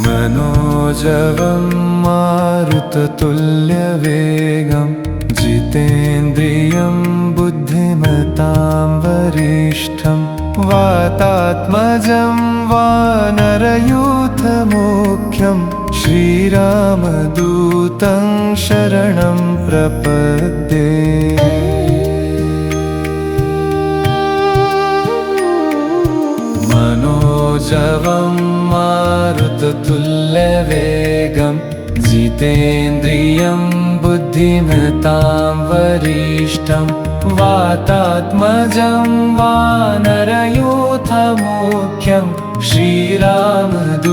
मनोजवं मारुततुल्यवेगं जितेन्द्रियं बुद्धिमतां वरिष्ठं वातात्मजं वानरयूथमुख्यं श्रीरामदूतं शरणं प्रपद्ये। मनोजवं मारुततुल्यवेगं जितेन्द्रियं बुद्धिमतां वरिष्ठं वातात्मजं वानरयूथमुख्यं श्रीरामदूतं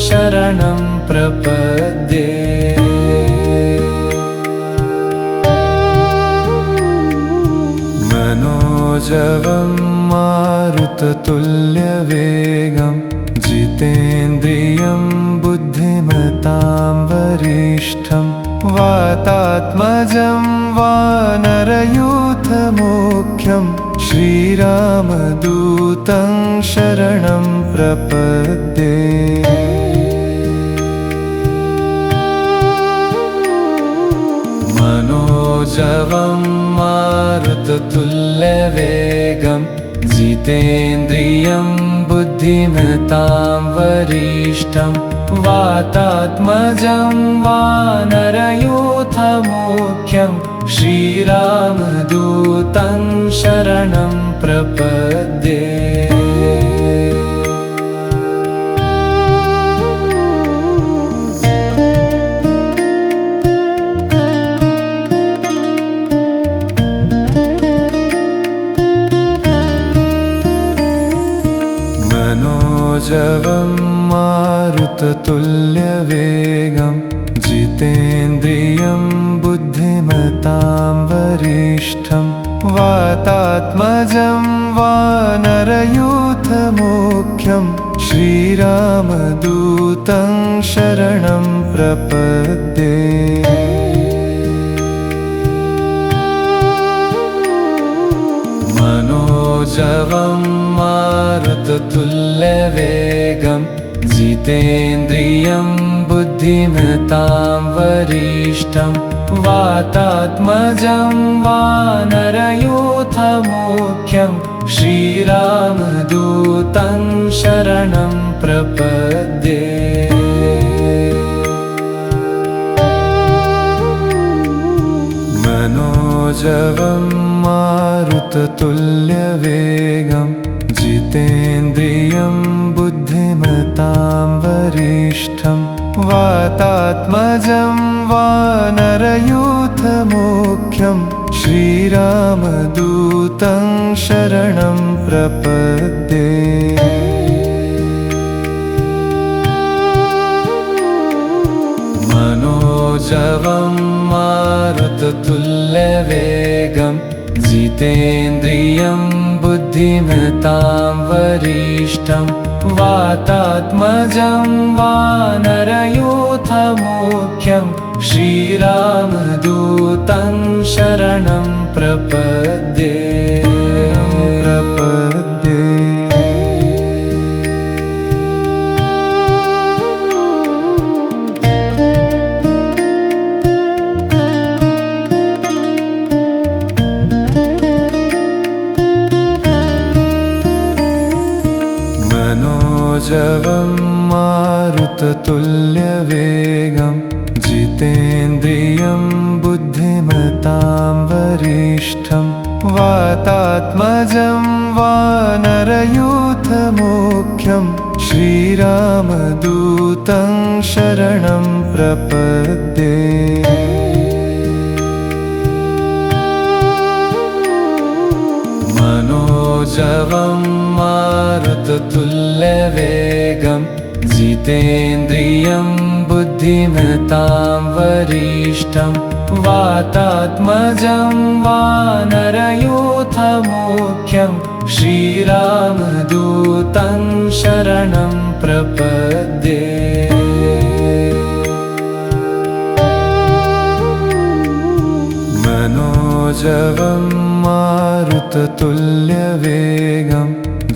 शरणं प्रपद्ये। मनोजवं मारुततुल्यवेगं जितेन्द्रियं बुद्धिमतां वरिष्ठं वातात्मजं वानरयूथमुख्यं श्रीरामदूतं शरणं प्रपद्ये। मनोजवं मारुततुल्यवेगं जितेन्द्रियं बुद्धिमतां वरिष्ठं वातात्मजं वानरयूथमुख्यं श्रीरामदूतं शरणं प्रपद्ये। मनोजवं मारुततुल्यवेगं जितेन्द्रियं बुद्धिमतां वरिष्ठं वातात्मजं वानरयूथमुख्यं श्रीरामदूतं शरणं प्रपद्ये। मनोजवं मारुततुल्यवेगं जितेन्द्रियं बुद्धिमतां वरिष्ठं वातात्मजं वानरयूथमुख्यं श्रीरामदूतं शरणं प्रपद्ये। मनोजवं मारुततुल्यवेगं जितेन्द्रियं बुद्धिमतां वरिष्ठं वातात्मजं वानरयूथमुख्यं श्रीरामदूतं शरणं प्रपद्ये। मनोजवं मारुततुल्यवेगं जितेन्द्रियं बुद्धिमतां वरिष्ठं वातात्मजं वानरयूथमुख्यं श्रीरामदूतं शरणं प्रपद्ये। मनोजवं मारुततुल्यवेगं जितेन्द्रियं बुद्धिमतां वरिष्ठं वातात्मजं वानरयूथमुख्यं श्रीरामदूतं शरणं प्रपद्ये। मनोजवं मारुततुल्यवेगं जितेन्द्रियं बुद्धिमतां वरिष्ठं वातात्मजं वानरयूथमुख्यं श्रीरामदूतं शरणं प्रपद्ये। मनोजवं मारुततुल्यवेगं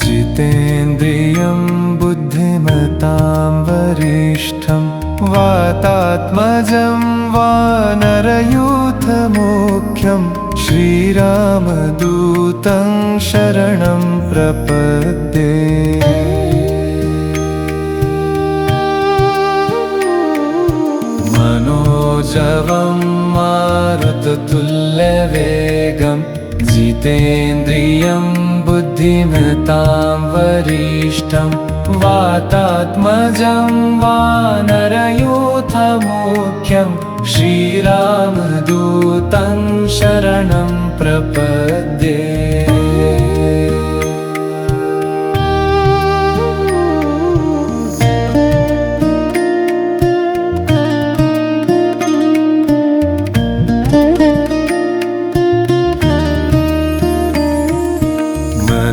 जितेन्द्रियं बुद्धिमतां वातात्मजं वानरयूथमुख्यं श्रीरामदूतं शरणं प्रपद्ये मनोजवं मारुततुल्यवेगं जितेन्द्रियं बुद्धिमतां वरिष्ठं वातात्मजं वानरयूथमुख्यं श्रीरामदूतं शरणं प्रपद्ये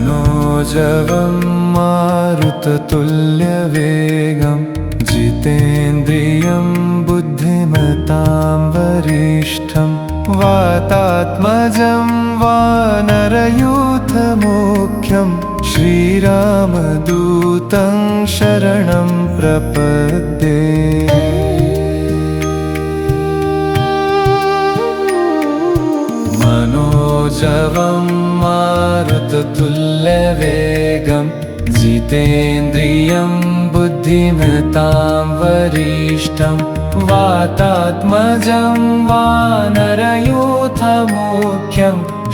मनोजवं मारुततुल्यवेगं जितेन्द्रियं बुद्धिमतां वरिष्ठं वातात्मजं वानरयूथमुख्यं श्रीरामदूतं शरणं प्रपद्ये मनोजवं मारुततुल्यवेगं जितेन्द्रियं बुद्धिमतां वरिष्ठं वातात्मजं वानरयूथमुख्यं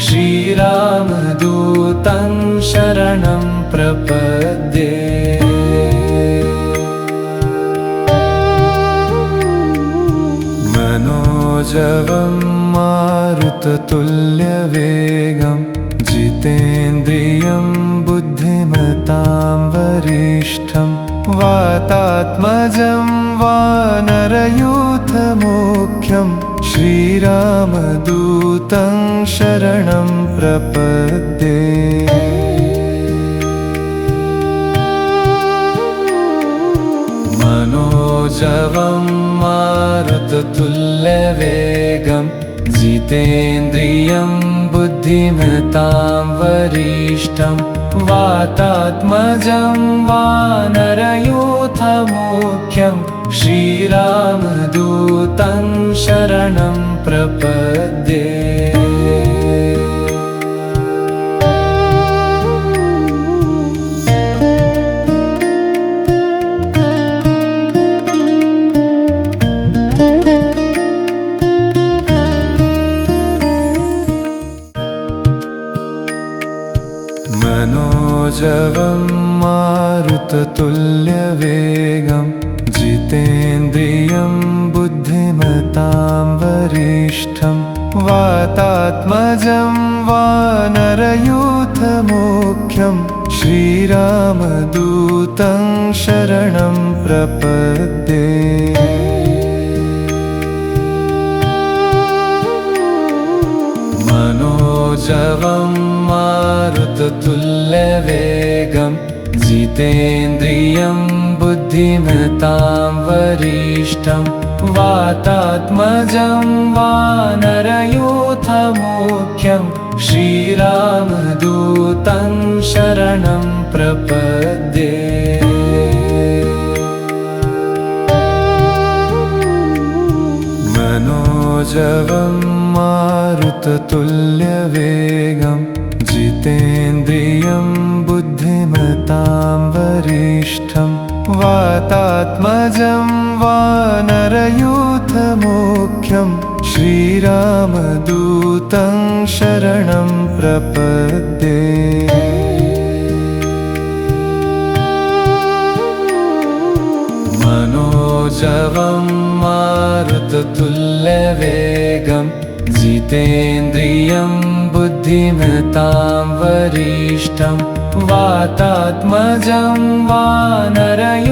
श्रीरामदूतं शरणं प्रपद्ये मनोजवं मारुततुल्यवेगं जितेन्द्रियं बुद्धिमतां वरिष्ठं वातात्मजं वानरयूथमुख्यं श्रीरामदूतं शरणं प्रपद्ये मनोजवं मारुततुल्यवेगं जितेन्द्रियं बुद्धिमतां वरिष्ठं वातात्मजं वानरयूथमुख्यं श्रीरामदूतं शरणं प्रपद्ये मनोजवं मारुततुल्यवेगं जितेन्द्रियं बुद्धिमतां वरिष्ठं वातात्मजं वानरयूथमुख्यं श्रीरामदूतं शरणं प्रपद्ये मनोजवं मारुततुल्यवेगं जितेन्द्रियं बुद्धिमतां वरिष्ठं वातात्मजं वानरयूथमुख्यं श्रीरामदूतं शरणं प्रपद्ये मनोजवं मारुततुल्यवेगं जितेन्द्रियं बुद्धिमतां वरिष्ठं वातात्मजं वानरयूथमुख्यं श्रीरामदूतं शरणं प्रपद्ये मनोजवं मारुततुल्यवेगं जितेन्द्रियं बुद्धिमतां वरिष्ठं वातात्मजं वानरयूथमुख्यं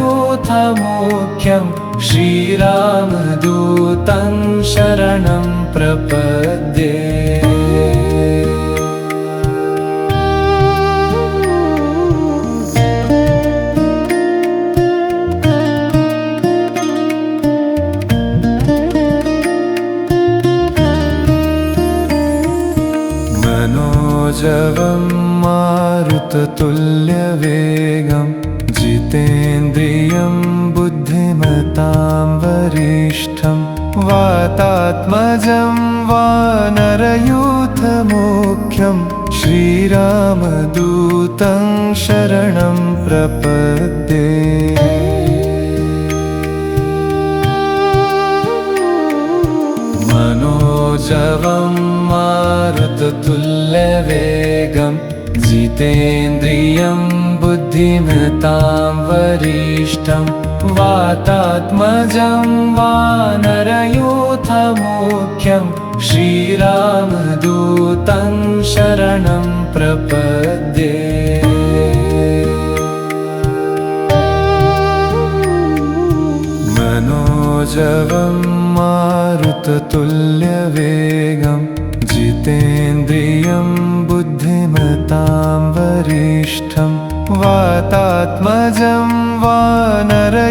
श्रीरामदूतं शरणं प्रपद्ये मनोजवं मारुततुल्यवेगं जितेन्द्रियं बुद्धिमतां वरिष्ठं वातात्मजं वानरयूथमुख्यं श्रीरामदूतं शरणं प्रपद्ये। मनोजवं मारुततुल्यवेगं जितेन्द्रियं बुद्धिमतां वरिष्ठं वातात्मजं वानरयूथमुख्यं श्रीरामदूतं शरणं प्रपद्ये। मनोजवं मारुततुल्यवेगं जितेन्द्रियं बुद्धिमतां वरिष्ठं वातात्मजं वानरयूथमुख्यं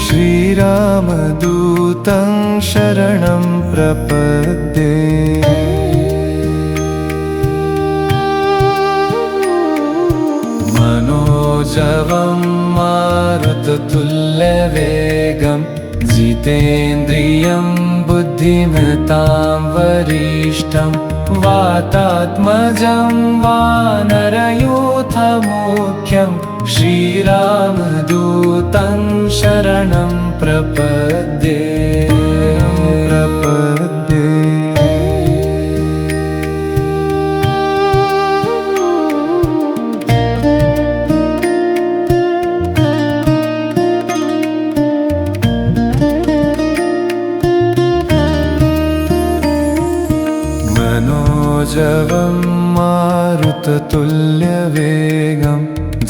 श्रीरामदूतं शरणं प्रपद्ये। मनोजवं मारुततुल्यवेगं जितेन्द्रियं बुद्धिमतां वरिष्ठं वातात्मजं वानरयूथमुख्यं श्रीरामदूतं शरणं प्रपद्ये। मनोजवं मारुततुल्यवेगं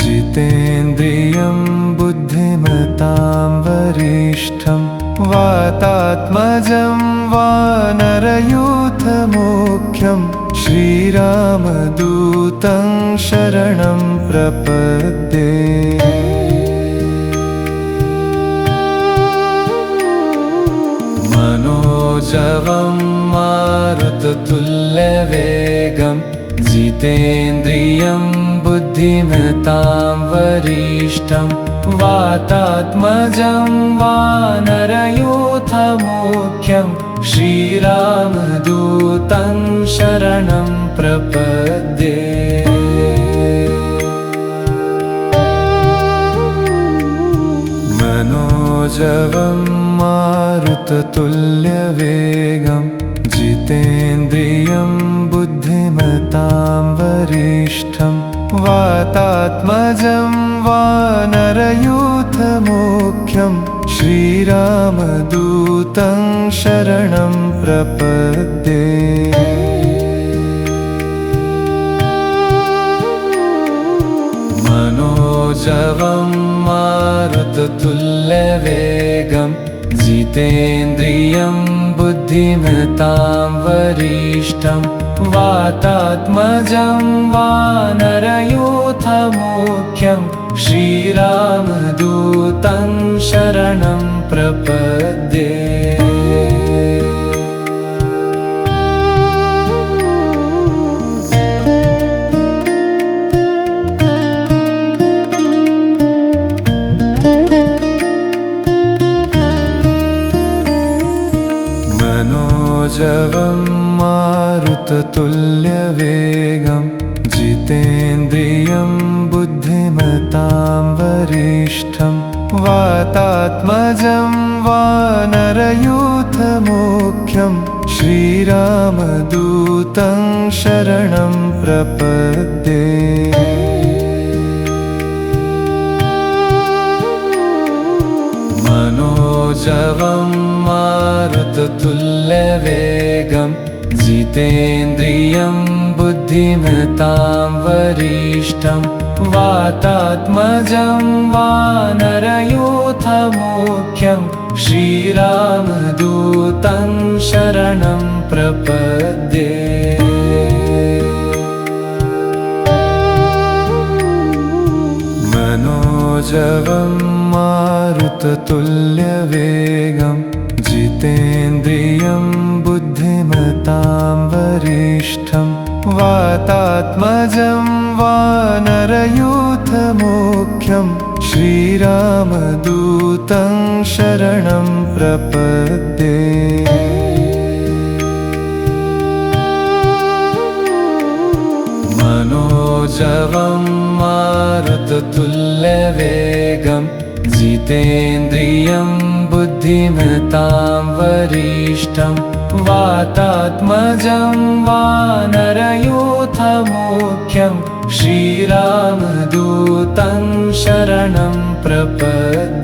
जितेन्द्रियं बुद्धिमतां वरिष्ठं वातात्मजं वानरयूथमुख्यं श्रीरामदूतं शरणं प्रपद्ये। मनोजवं मारुततुल्यवेगं जितेन्द्रियं बुद्धिमतां वरिष्ठं वातात्मजं वानरयूथमुख्यं श्रीरामदूतं शरणं प्रपद्ये। मनोजवं मारुततुल्यवेगं जितेन्द्रियं बुद्धिमतां वरिष्ठं वातात्मजं वानरयूथमुख्यं श्रीरामदूतं शरणं प्रपद्ये। मनोजवं मारुततुल्यवेगं जितेन्द्रियं बुद्धिमतां वरिष्ठं वातात्मजं वानरयूथमुख्यं श्रीरामदूतं शरणं प्रपद्ये। मनोजवं मारुततुल्यवेगं जितेन्द्रियं बुद्धिमतां वरिष्ठं वातात्मजं वानरयूथमुख्यं श्रीरामदूतं शरणं प्रपद्ये। मनोजवं मारुततुल्यवेगं जितेन्द्रियं बुद्धिमतां वरिष्ठं वातात्मजं वानरयूथमुख्यं श्रीरामदूतं शरणं प्रपद्ये। मनोजवं मारुततुल्यवेगं जितेन्द्रियं बुद्धिमतां वरिष्ठं वातात्मजं वानरयूथमुख्यं रणारणार्यनाथमुख्यं श्रीरामदूतं शरणं प्रपद्ये। मनोजवं मारुततुल्यवेगं जितेन्द्रियं बुद्धिमतां वरिष्ठं वातात्मजं वानरयूथमुख्यं श्रीरामदूतं शरणं प्रपद्ये।